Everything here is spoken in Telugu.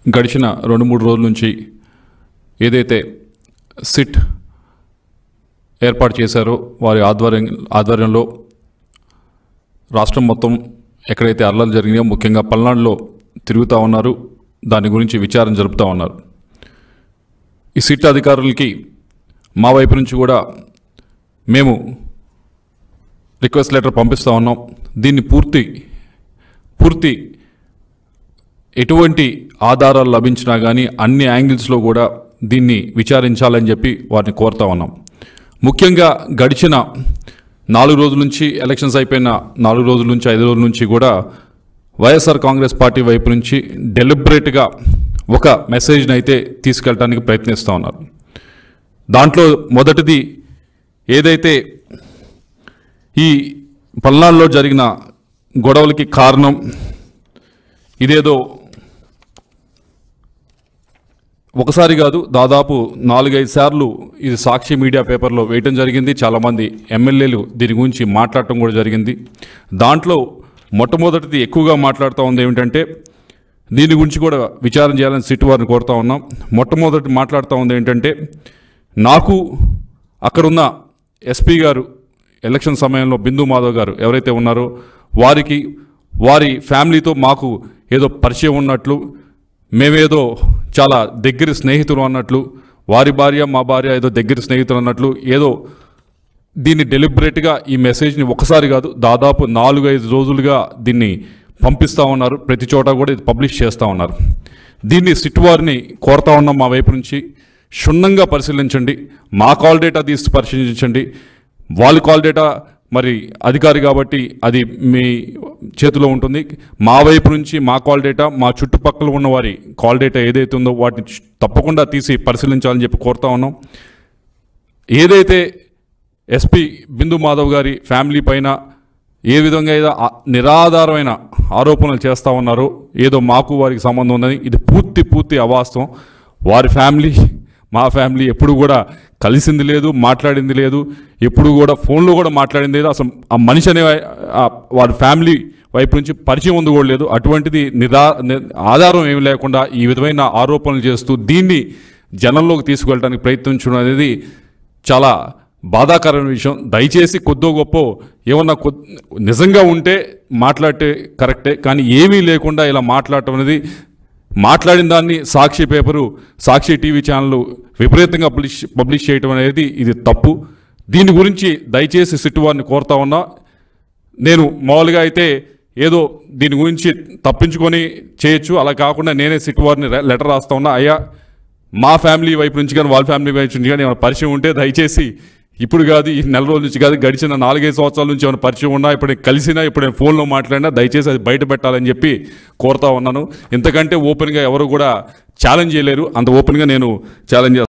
గడిచిన 2-3 రోజుల నుంచి ఏదైతే సిట్ ఏర్పాటు చేశారో వారి ఆధ్వర్యంలో రాష్ట్రం మొత్తం ఎక్కడైతే అల్లర్లు జరిగినాయో ముఖ్యంగా పల్నాడులో తిరుగుతూ ఉన్నారు. దాని గురించి విచారణ జరుపుతూ ఉన్నారు. ఈ సిట్ అధికారులకి మా వైపు నుంచి కూడా మేము రిక్వెస్ట్ లెటర్ పంపిస్తూ ఉన్నాం. దీన్ని పూర్తి ఎటువంటి ఆధారాలు లభించినా కానీ అన్ని యాంగిల్స్లో కూడా దీన్ని విచారించాలని చెప్పి వారిని కోరుతా ఉన్నాం. ముఖ్యంగా గడిచిన 4 రోజుల నుంచి ఎలక్షన్స్ అయిపోయిన 4 రోజుల నుంచి 5 రోజుల నుంచి కూడా వైఎస్ఆర్ కాంగ్రెస్ పార్టీ వైపు నుంచి డెలిబరేట్గా ఒక మెసేజ్ని అయితే తీసుకెళ్ళడానికి ప్రయత్నిస్తూ ఉన్నారు. దాంట్లో మొదటిది ఏదైతే ఈ పల్నాడులో జరిగిన గొడవలకి కారణం ఇదేదో ఒకసారి కాదు, దాదాపు 4-5 సార్లు ఇది సాక్షి మీడియా పేపర్లో వేయటం జరిగింది. చాలామంది ఎమ్మెల్యేలు దీని గురించి మాట్లాడటం కూడా జరిగింది. దాంట్లో మొట్టమొదటిది ఎక్కువగా మాట్లాడుతూ ఉంది ఏమిటంటే దీని గురించి కూడా విచారణ చేయాలని సిట్ వారిని కోరుతా ఉన్నాం. మొట్టమొదటి మాట్లాడుతూ ఉంది ఏంటంటే నాకు అక్కడున్న ఎస్పీ గారు ఎలక్షన్ సమయంలో బిందు మాధవ్ గారు ఎవరైతే ఉన్నారో వారి ఫ్యామిలీతో మాకు ఏదో పరిచయం ఉన్నట్లు, మేమేదో చాలా దగ్గర స్నేహితులు అన్నట్లు, వారి భార్య మా భార్య ఏదో దగ్గర స్నేహితులు అన్నట్లు ఏదో దీన్ని డెలిబరేట్గా ఈ మెసేజ్ని ఒకసారి కాదు దాదాపు 4-5 రోజులుగా దీన్ని పంపిస్తూ ఉన్నారు. ప్రతి చోట కూడా ఇది పబ్లిష్ చేస్తూ ఉన్నారు. దీన్ని సిట్ వారిని కోరుతా ఉన్నాం మా వైపు నుంచి క్షుణ్ణంగా పరిశీలించండి. మా కాల్ డేటా తీసి పరిశీలించండి. వాళ్ళ కాల్ డేటా మరి అధికారి కాబట్టి అది మీ చేతిలో ఉంటుంది. మా వైపు నుంచి మా కాల్ డేటా, మా చుట్టుపక్కల ఉన్న వారి కాల్ డేటా ఏదైతే ఉందో వాటిని తప్పకుండా తీసి పరిశీలించాలని చెప్పి కోరుతా ఉన్నాం. ఏదైతే ఎస్పీ బిందు మాధవ్ గారి ఫ్యామిలీ పైన ఏ విధంగా ఏదో నిరాధారమైన ఆరోపణలు చేస్తూ ఉన్నారో, ఏదో మాకు వారికి సంబంధం ఉందని, ఇది పూర్తి అవాస్తవం. వారి ఫ్యామిలీ మా ఫ్యామిలీ ఎప్పుడు కూడా కలిసింది లేదు, మాట్లాడింది లేదు, ఎప్పుడు కూడా ఫోన్లో కూడా మాట్లాడింది లేదు. అసలు ఆ మనిషి అనే వారి ఫ్యామిలీ వైపు నుంచి పరిచయం ఉంది కూడా లేదు. అటువంటిది ఆధారం ఏమి లేకుండా ఈ విధమైన ఆరోపణలు చేస్తూ దీన్ని జనంలోకి తీసుకువెళ్ళడానికి ప్రయత్నించడం అనేది చాలా బాధాకరమైన విషయం. దయచేసి కొద్దో గొప్ప ఏమన్నా నిజంగా ఉంటే మాట్లాడితే కరెక్టే, కానీ ఏమీ లేకుండా ఇలా మాట్లాడటం అనేది, మాట్లాడిన దాన్ని సాక్షి పేపరు, సాక్షి టీవీ ఛానళ్ళు విపరీతంగా పబ్లిష్ చేయటం అనేది ఇది తప్పు. దీని గురించి దయచేసి సిట్ వారిని కోరుతా ఉన్నా. నేను మామూలుగా అయితే ఏదో దీని గురించి తప్పించుకొని చేయొచ్చు, అలా కాకుండా నేనే సిట్ వారిని లెటర్ రాస్తా ఉన్నా. అయ్యా, మా ఫ్యామిలీ వైపు నుంచి కానీ వాళ్ళ ఫ్యామిలీ వైపు నుంచి కానీ ఏమైనా పరిచయం ఉంటే దయచేసి ఇప్పుడు కాదు, ఈ నెల రోజుల నుంచి కాదు, గడిచిన 4-5 సంవత్సరాల నుంచి ఏమైనా పరిచయం ఉన్నా, ఇప్పుడు నేను కలిసినా, ఇప్పుడు నేను ఫోన్లో మాట్లాడినా దయచేసి అది బయట పెట్టాలని చెప్పి కోరుతా ఉన్నాను. ఇంతకంటే ఓపెన్గా ఎవరు కూడా ఛాలెంజ్ చేయలేరు. అంత ఓపెన్గా నేను ఛాలెంజ్ చేస్తాను.